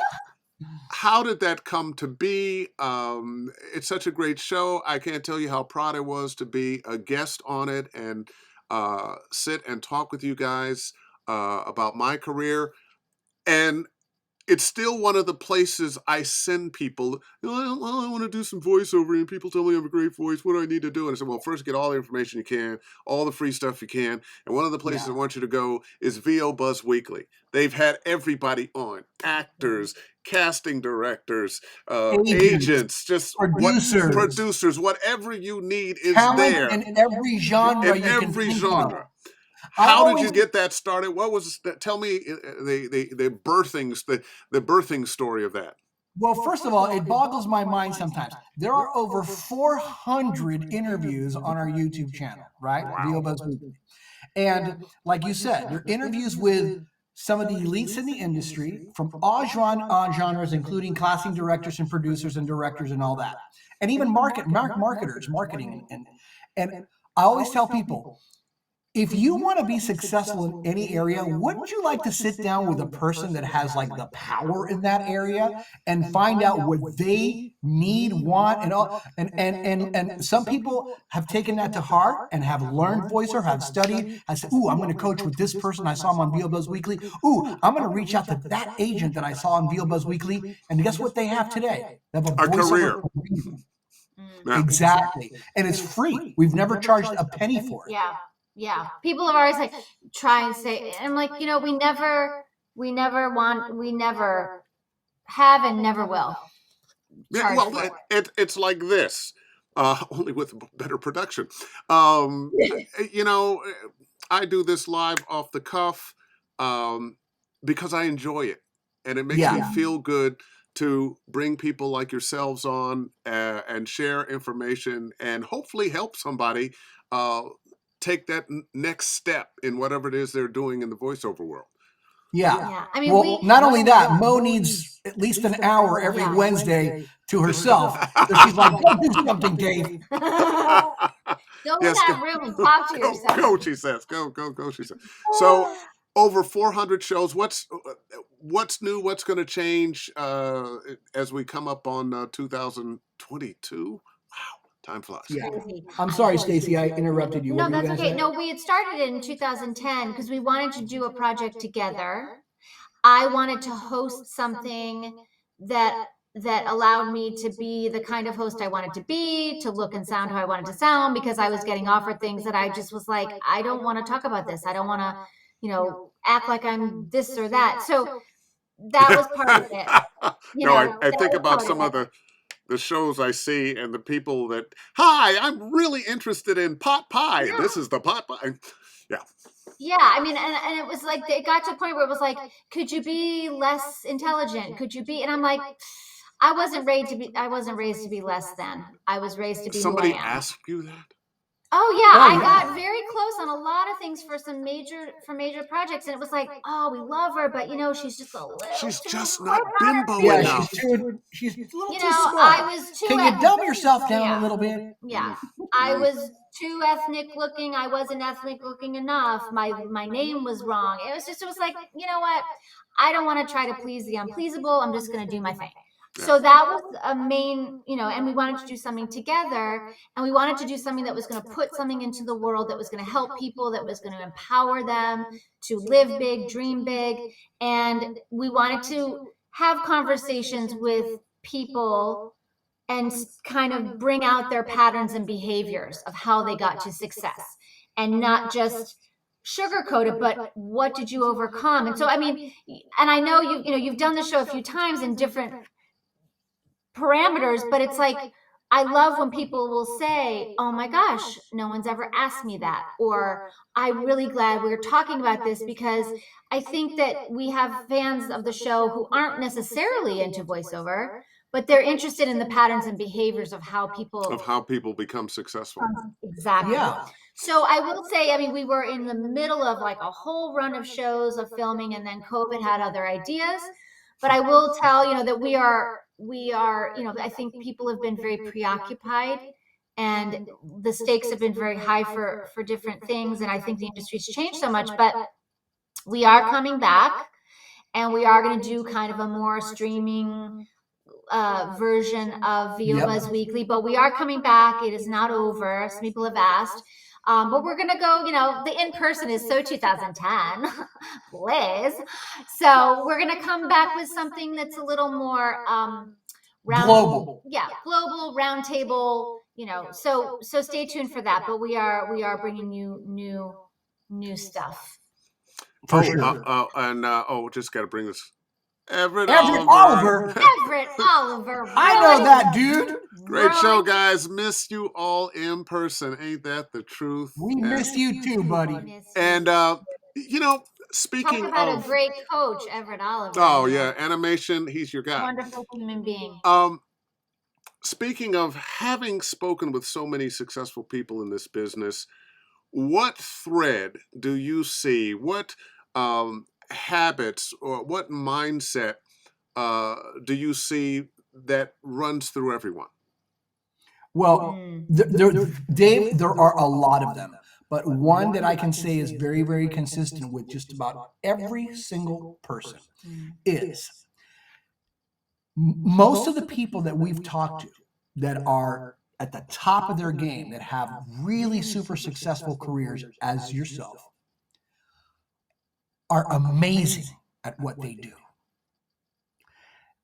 how did that come to be? It's such a great show. I can't tell you how proud I was to be a guest on it and sit and talk with you guys about my career. And it's still one of the places I send people. I want to do some voiceover, and people tell me I have a great voice. What do I need to do? And I said, well, first get all the information you can, all the free stuff you can. And one of the places I want you to go is VO Buzz Weekly. They've had everybody on: actors, casting directors, agents, just producers, whatever you need is there. In every genre. Genre. How did you get that started? What was that? Tell me the birthing story of that. Well, first of all, it boggles my mind sometimes. There are over 400 interviews on our YouTube channel, right? VO Buzz Weekly. And like you said, they're interviews with some of the elites in the industry from all genres, including casting directors and producers and directors and all that. And even marketers, marketing. And I always tell people, if you want to be successful in any area, wouldn't you like to sit down with a person that has like the power in that area and find out what they need, want, and all? And some people have taken that to heart and have learned voiceover, have studied. I said, ooh, I'm going to coach with this person I saw him on VO Buzz Weekly. Ooh, I'm going to reach out to that agent that I saw on VO Buzz Weekly. And guess what they have today? They have a career. Exactly. And it's free. We've never charged a penny for it. Yeah. People are always like, try and say, and I'm like, we never have and never will. Yeah, well, it's like this, only with better production. I do this live off the cuff because I enjoy it, and it makes me feel good to bring people like yourselves on and share information and hopefully help somebody take that next step in whatever it is they're doing in the voiceover world. Yeah. I mean, not only that, Mo needs at least an hour every Wednesday to herself. So she's like, go do something, Dave. Go in that room and talk to yourself. Go, she says. Go, she says. So, over 400 shows. What's new? What's going to change as we come up on 2022? Wow. Time flies. Yeah. I'm sorry, Stacey, I interrupted you. No, that's okay. No, we had started in 2010 because we wanted to do a project together. I wanted to host something that allowed me to be the kind of host I wanted to be, to look and sound how I wanted to sound, because I was getting offered things that I just was like, I don't want to talk about this. I don't want to, act like I'm this or that. So that was part of it. I think about some of the the shows I see and the people that, hi, I'm really interested in pot pie. Yeah. This is the pot pie. Yeah. Yeah, I mean, and it was like, it got to a point where it was like, could you be less intelligent? Could you be? And I'm like, I wasn't raised to be less than. I was raised to be Somebody who I am. asked you that? Oh yeah, Oh, I yeah. got very close on a lot of things for major projects, and it was like, oh, we love her, but she's just a little. She's too just smart. not bimbo Yeah, enough. she's a little You too know, smart. I was too. Can you dumb yourself down a little bit? Yeah, I was too ethnic looking. I wasn't ethnic looking enough. My name was wrong. It was like, you know what? I don't want to try to please the unpleasable. I'm just going to do my thing. So that was a main, and we wanted to do something together, and we wanted to do something that was going to put something into the world, that was going to help people, that was going to empower them to live big, dream big. And we wanted to have conversations with people and kind of bring out their patterns and behaviors of how they got to success, and not just sugarcoat it, but what did you overcome? And so, I mean, and I know you've done the show a few times in different parameters, but it's like, I love when people will say, oh my gosh, no one's ever asked me that, or I'm really glad we're talking about this, because I think that we have fans of the show who aren't necessarily into voiceover, but they're interested in the patterns and behaviors of how people become successful. Exactly. Yeah. So I will say, I mean, we were in the middle of like a whole run of shows of filming, and then COVID had other ideas. But I will tell, that we are, I think people have been very preoccupied, and the stakes have been very high for different things. And I think the industry's changed so much, but we are coming back, and we are going to do kind of a more streaming version of VO Buzz Weekly, but we are coming back. It is not over. Some people have asked. But we're going to go, the in-person is so 2010, Liz. So we're going to come back with something that's a little more Global. Yeah, global, round table, so stay tuned for that. But we are bringing you new stuff. For sure. Just got to bring this. Everett Oliver. Everett Oliver. I know that dude. Great show, guys. Miss you all in person. Ain't that the truth? We miss you too, buddy. And, speaking Talk about of a great coach, Everett Oliver. Oh, yeah. Animation. He's your guy. Wonderful human being. Speaking of having spoken with so many successful people in this business, what thread do you see? What habits or what mindset do you see that runs through everyone? Well, Dave, there are a lot of them, but one that I can say is very, very consistent with just about every single person is most of the people that we've talked to that are at the top of their game, that have really super successful careers as yourself, are amazing at what they do.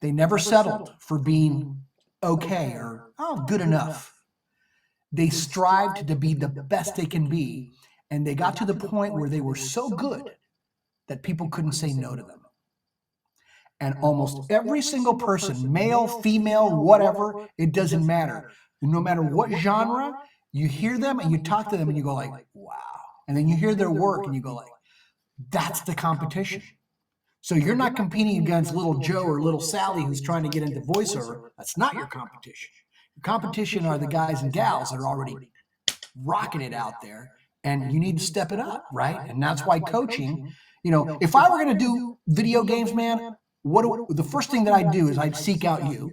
They never settled for being okay or good enough. They strived to be the best they can be, and they got to the point where they were so good that people couldn't say no to them. And almost every single person, male, female, whatever, it doesn't matter. No matter what genre, you hear them and you talk to them and you go like, wow. And then you hear their work and you go like, that's the competition. So you're not competing against little Joe or little Sally who's trying to get into voiceover. That's not your competition. Your competition are the guys and gals that are already rocking it out there, and you need to step it up, right? And that's why coaching, if I were going to do video games, man, the first thing that I'd do is I'd seek out you,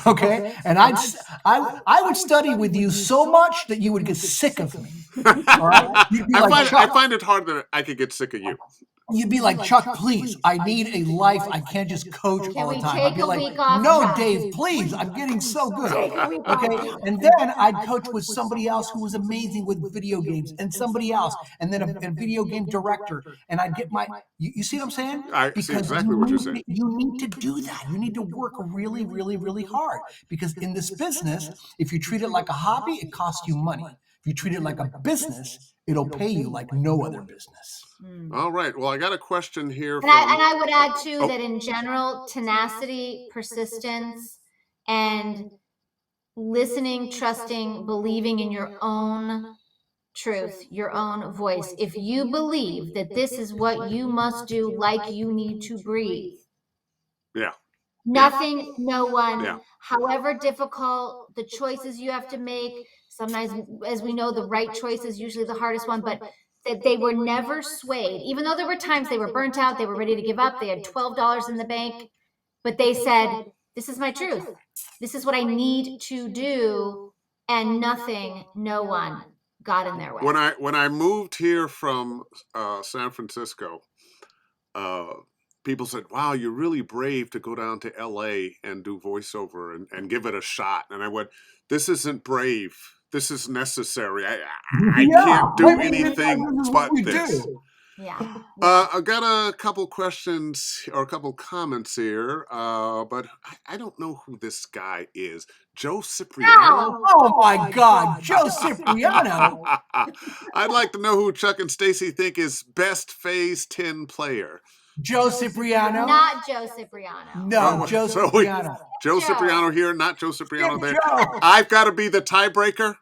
okay? And I would study with you so much that you would get sick of me. All right? I find it hard that I could get sick of you. You'd be like, Chuck, please, I need a life. I can't just coach all the time. I'd be like, no, Dave, please, I'm getting so good. Okay. And then I'd coach with somebody else who was amazing with video games, and somebody else, and then a video game director. And I'd get you see what I'm saying? I see exactly what you're saying. You need to do that. You need to work really, really, really hard, because in this business, if you treat it like a hobby, it costs you money. If you treat it like a business, it'll pay you like no other business. All right. Well, I got a question here. And I would add too that in general, tenacity, persistence, and listening, trusting, believing in your own truth, your own voice. If you believe that this is what you must do, like you need to breathe. Yeah. Nothing, no one, Yeah. however difficult the choices you have to make. Sometimes, as we know, the right choice is usually the hardest one, but that they were never swayed. Even though there were times they were burnt out, they were ready to give up, they had $12 in the bank, but they said, this is my truth. This is what I need to do, and nothing, no one got in their way. When I moved here from San Francisco, people said, "Wow, you're really brave to go down to LA and do voiceover and give it a shot." And I went, "This isn't brave. This is necessary. I can't do anything but this." Yeah. I got a couple questions or a couple comments here, but I don't know who this guy is. Joe Cipriano? Oh my God, Joe Cipriano. I'd like to know who Chuck and Stacey think is best Phase 10 player. Joe Cipriano? Not Joe Cipriano. No, Joe Cipriano. Joe Cipriano here, not Joe Cipriano there. Joe. I've got to be the tiebreaker.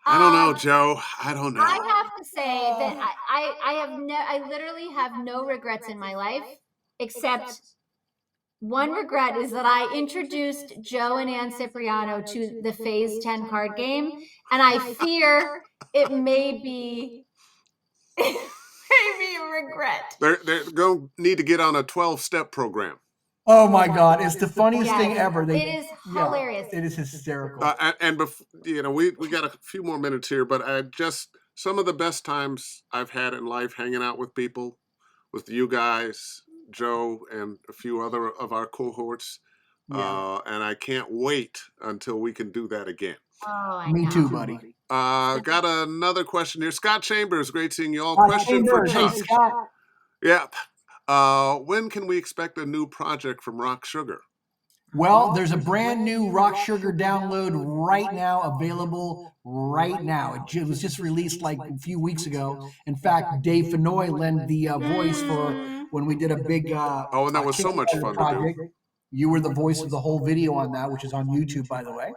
I don't know, Joe. I don't know. I have to say that I literally have no regrets in my life, except one regret is that I introduced Joe and Ann Cipriano to the Phase 10 card game, and I fear it may be a regret. They're going to need to get on a 12-step program. Oh my God, it's the funniest thing ever. It is hilarious. It is hysterical. We got a few more minutes here, but some of the best times I've had in life hanging out with people, with you guys, Joe, and a few other of our cohorts. And I can't wait until we can do that again. Oh, Me too, buddy. Got another question here. Scott Chambers, great seeing you all. Question for Chuck. Hey, Scott. Yeah. When can we expect a new project from Rock Suger? Well, there's a brand new Rock Suger download right now, available right now. It was just released like a few weeks ago. In fact, Dave Fennoy lent the voice for when we did a big and that was so much fun to do. You were the voice of the whole video on that, which is on YouTube, by the way.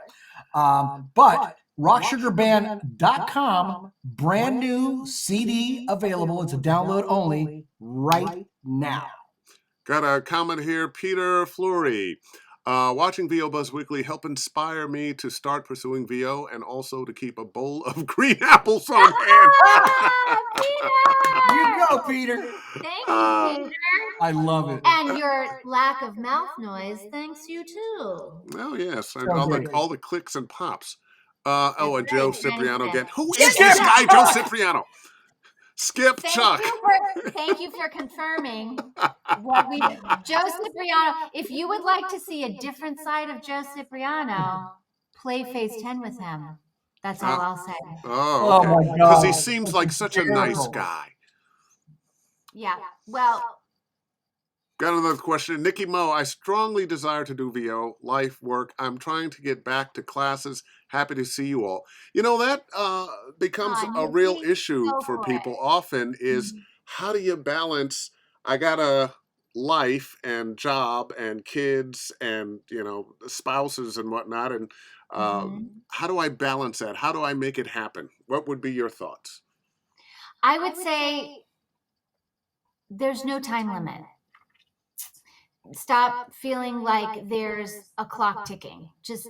But rocksugarband.com, brand new CD available. It's a download only right now. Got a comment here, Peter Fleury. Watching VO Buzz Weekly helped inspire me to start pursuing VO and also to keep a bowl of green apples on hand. You go, Peter. Thank you, Peter. I love it. And your lack of mouth noise thanks you too. Oh, yes. And all the clicks and pops. And Joe Cipriano again. Who is this guy, Joe Cipriano? Skip Chuck. Thank you for confirming Joe Cipriano. If you would like to see a different side of Joe Cipriano, play Phase 10 with him. That's all I'll say. Oh, okay. My God. Because he seems like such a nice guy. Yeah. Well, got another question. Nikki Mo, I strongly desire to do VO, life, work. I'm trying to get back to classes. Happy to see you all. You know, that becomes a real issue for people often is how do you balance, I got a life and job and kids and, spouses and whatnot. And how do I balance that? How do I make it happen? What would be your thoughts? I would say there's no time limit. Stop feeling like there's a clock ticking. Just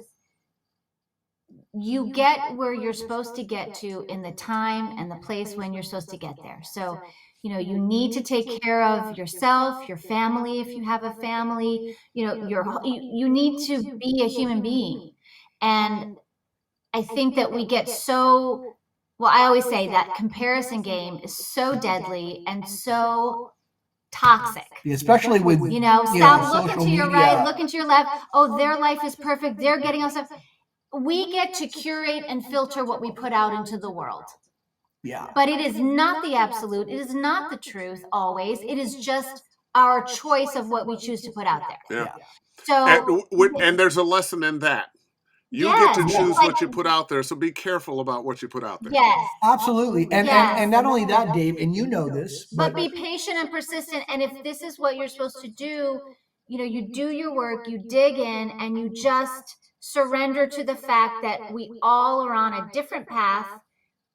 you get where you're supposed to get to in the time and the place when you're supposed to get there. So, you need to take care of yourself, your family, if you have a family, you need to be a human being. And I think that we get I always say that comparison game is so deadly and so toxic. Especially with, stop looking social to your media. right, looking to your left. Oh, their life is perfect. They're getting all stuff. We get to curate and filter what we put out into the world. Yeah. But it is not the absolute. It is not the truth always. It is just our choice of what we choose to put out there. Yeah. So, and there's a lesson in that. You get to choose what you put out there, so be careful about what you put out there. Yes. Absolutely. And not only that, Dave, and you know this. But be patient and persistent. And if this is what you're supposed to do, you do your work, you dig in, and you just surrender to the fact that we all are on a different path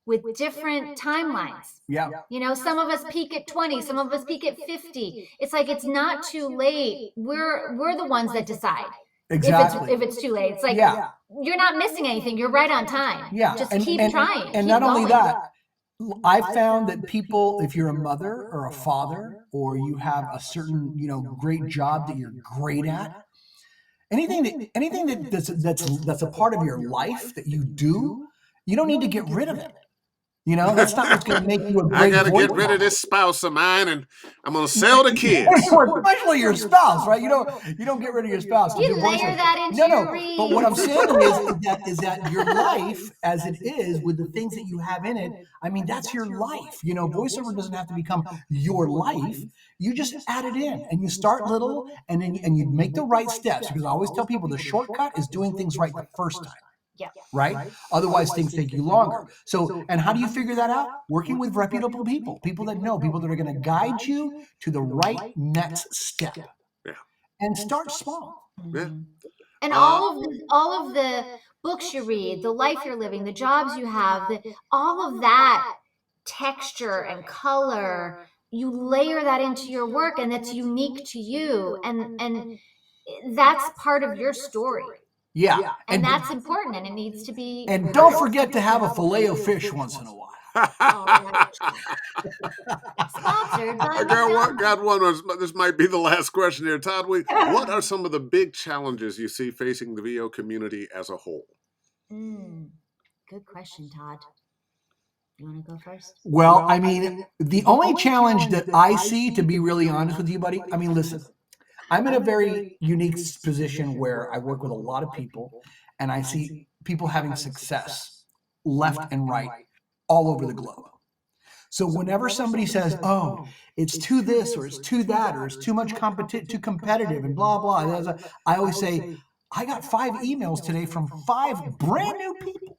with different timelines. Yeah. Some of us peak at 20, some of us peak at 50. It's like, it's not too late. We're the ones that decide. Exactly. If it's too late. It's like, you're not missing anything. You're right on time. Yeah. Just keep trying. And keep not only going. that, I found that people, if you're a mother or a father, or you have a certain, great job that you're great at, anything that's a part of your life that you do, you don't need to get rid of it. That's not what's going to make you a great I got to get voice rid of this spouse of mine, and I'm going to sell the kids. Especially your spouse, right? You don't get rid of your spouse. You layer that into your read. But what I'm saying is that your life, as it is, with the things that you have in it, I mean, that's your life. Voiceover doesn't have to become your life. You just add it in, and you start little, and then you make the right steps. Because I always tell people the shortcut is doing things right the first time. Yeah. Right? Otherwise, things take you longer. So, and how do you figure that out? Working with reputable people that know, people that are going to guide you to the right next step. Yeah. And start small. Yeah. And all of the books you read, the life you're living, the jobs you have, all of that texture and color, you layer that into your work, and that's unique to you, and that's part of your story. Yeah. And that's important, and it needs to be. And don't forget to have a filet of fish once in a while. Sponsored by got one. This might be the last question here, Todd. What are some of the big challenges you see facing the VO community as a whole? Good question, Todd. You want to go first? Well, I mean, the only challenge that I see, to be really honest with you, buddy, I mean, listen, I'm in a very unique position where I work with a lot of people, and I see people having success left and right all over the globe. So whenever somebody says, "Oh, it's too this or it's too that or it's too much too competitive and blah blah," I always say, I got 5 emails today from 5 brand new people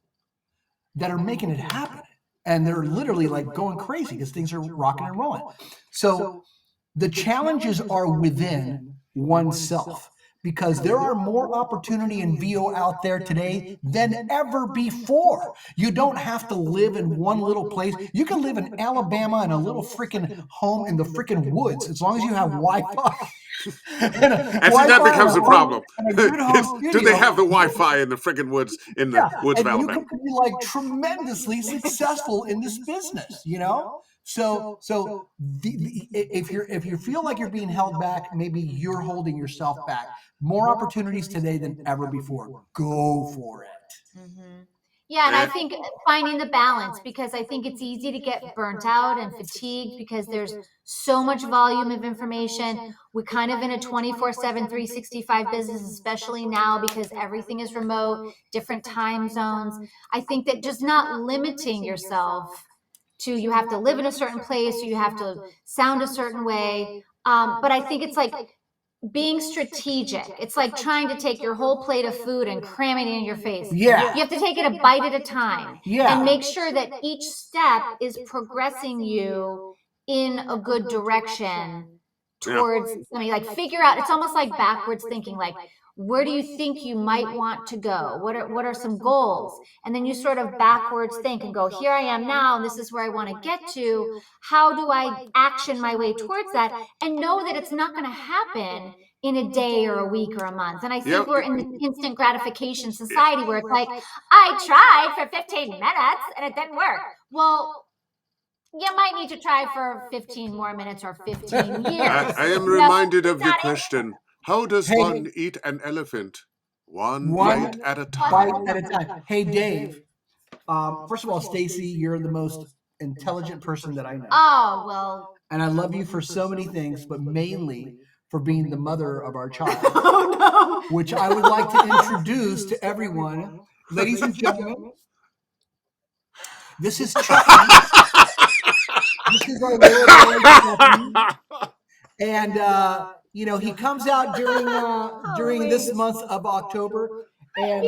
that are making it happen, and they're literally like going crazy because things are rocking and rolling. So the challenges are within oneself, because there are more opportunity in VO out there today than ever before. You don't have to live in one little place. You can live in Alabama in a little freaking home in the freaking woods, as long as you have Wi-Fi. And see, that becomes a problem. Do they have the Wi-Fi in the freaking woods, in the woods of Alabama? You can be like tremendously successful in this business, So if you feel like you're being held back, maybe you're holding yourself back. More opportunities today than ever before. Go for it. Mm-hmm. Yeah, and I think finding the balance, because I think it's easy to get burnt out and fatigued because there's so much volume of information. We're kind of in a 24/7, 365 business, especially now because everything is remote, different time zones. I think that just not limiting yourself to, you have to live in a certain place, or you have to sound a certain way. But I think it's like being strategic. It's like trying to take your whole plate of food and cram it in your face. Yeah. You have to take it a bite at a time. Yeah. And make sure that each step is progressing you in a good direction towards, like figure out, it's almost like backwards thinking, like, where do you think you might want to go? What are some goals? And then you sort of backwards think and go, here I am now, and this is where I want to get to. How do I action my way towards that? And know that it's not going to happen in a day or a week or a month. And I think we're in the instant gratification society where it's like, I tried for 15 minutes and it didn't work. Well, you might need to try for 15 more minutes or 15 years. I am reminded of the question. How does one eat an elephant? One bite at a time. Bite at a time. Hey, Dave. First of all, Stacey, you're the most intelligent person that I know. Oh, well. And I love you for so many things, but mainly for being the mother of our child. Oh, no. Which I would like to introduce to everyone. Ladies and gentlemen, this is Chuck. This is our little boy, Chucky. And, he comes out during this month of October, and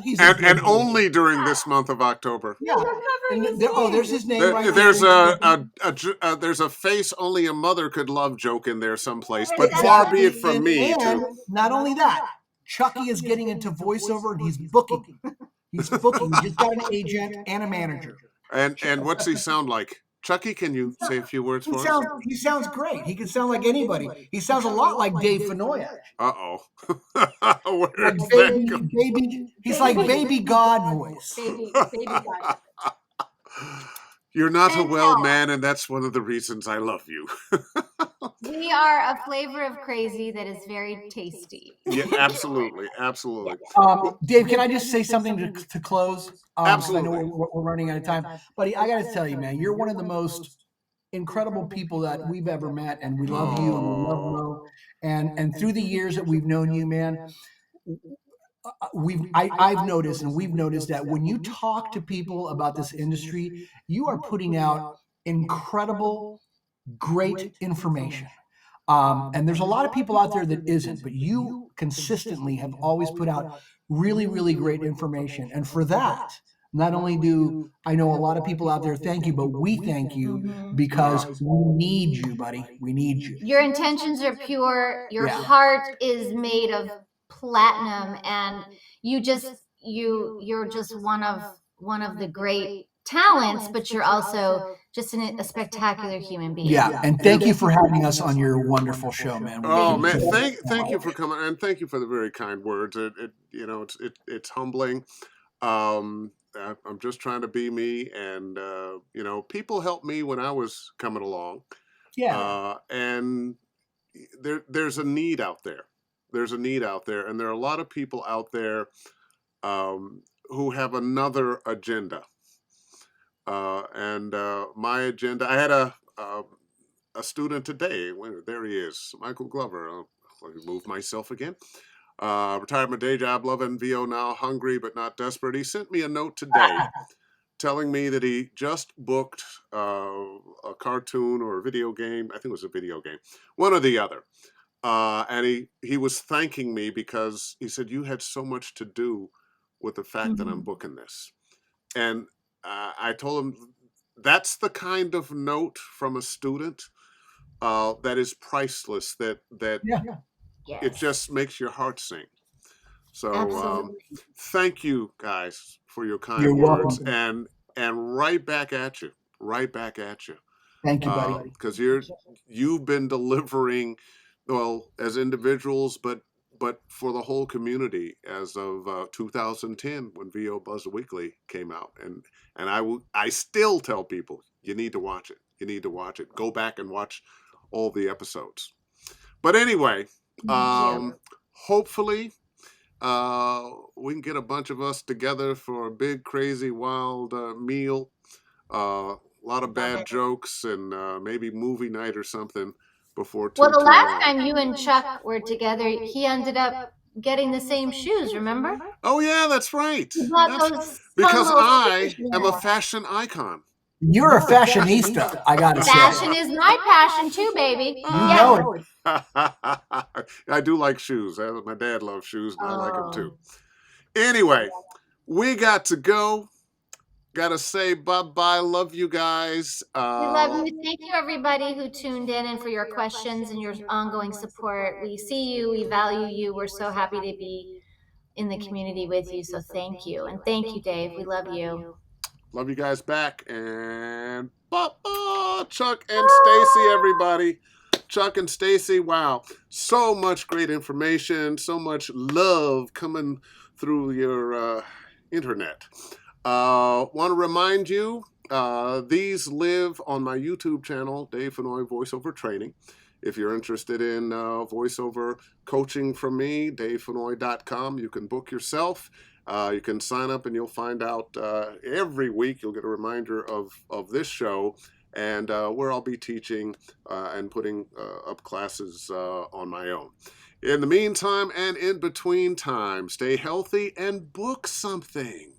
he's a And good boy. only during this month of October. Yeah. And there's his name right There's there. there's a face only a mother could love joke in there someplace, but Exactly. far be it from me And to. not only that, Chucky is getting into voiceover and he's booking. He's booking. He just got an agent and a manager. And what's he sound like? Chucky, can you say a few words for us? He sounds great. He can sound like anybody. He sounds a lot like Dave Fennoy. Uh-oh. Like Where's that baby. He's like baby God voice. Baby God. You're not a And well now- man, and that's one of the reasons I love you. We are a flavor of crazy that is very tasty. Yeah, absolutely. Absolutely. Dave, can I just say something to close? Absolutely. I know we're running out of time. Buddy, I got to tell you, man, you're one of the most incredible people that we've ever met, and we love you and we love Mo. And through the years that we've known you, man, I've noticed and we've noticed that when you talk to people about this industry, you are putting out incredible, great information. And there's a lot of people out there that isn't, but you consistently have always put out really, really great information. And for that, not only do I know a lot of people out there thank you, but we thank you because we need you, buddy. We need you. Your intentions are pure. Your Yeah. heart is made of platinum, and you're just one of the great talents, but you're also just a spectacular human being. Yeah, and thank you for having us on your wonderful show, man. Oh man, thank you for coming, and thank you for the very kind words. It's humbling. I'm just trying to be me, and people helped me when I was coming along. Yeah. And there's a need out there. There's a need out there, and there are a lot of people out there who have another agenda. And my agenda. I had a student today. There he is, Michael Glover. Let me move myself again. Retired my day job, loving VO now, hungry but not desperate. He sent me a note today telling me that he just booked a cartoon or a video game. I think it was a video game, one or the other. And he was thanking me because he said, you had so much to do with the fact that I'm booking this. And I told him that's the kind of note from a student that is priceless, that Yes. it just makes your heart sing. So Absolutely. thank you guys for your kind You're words, welcome. and right back at you. Thank you, buddy. Because you've been delivering, well, as individuals, but for the whole community as of 2010 when VO Buzz Weekly came out, and I still tell people you need to watch it. You need to watch it. Go back and watch all the episodes. But anyway, hopefully we can get a bunch of us together for a big, crazy, wild meal. A lot of bad jokes and maybe movie night or something before too Well, the too last long. time you and Chuck were together, he ended up getting the same shoes, remember? Oh yeah, that's right. He bought those Because fun little I shoes. am a fashion icon. You're a fashionista, I gotta say. Fashion is my passion too, baby. You know it. I do like shoes. My dad loves shoes, and I like them Oh. too. Anyway, we got to go. Gotta say bye-bye. Love you guys. We love you. Thank you, everybody who tuned in and for your questions and your ongoing support. We see you. We value you. We're so happy to be in the community with you. So thank you. And thank you, Dave. We love you. Love you guys back. And Chuck and Stacey, everybody. Chuck and Stacey, wow. So much great information. So much love coming through your internet. Want to remind you, these live on my YouTube channel, Dave Fennoy Voiceover Training. If you're interested in voiceover coaching from me, davefennoy.com, you can book yourself. You can sign up and you'll find out every week. You'll get a reminder of this show and where I'll be teaching and putting up classes on my own. In the meantime and in between time, stay healthy and book something.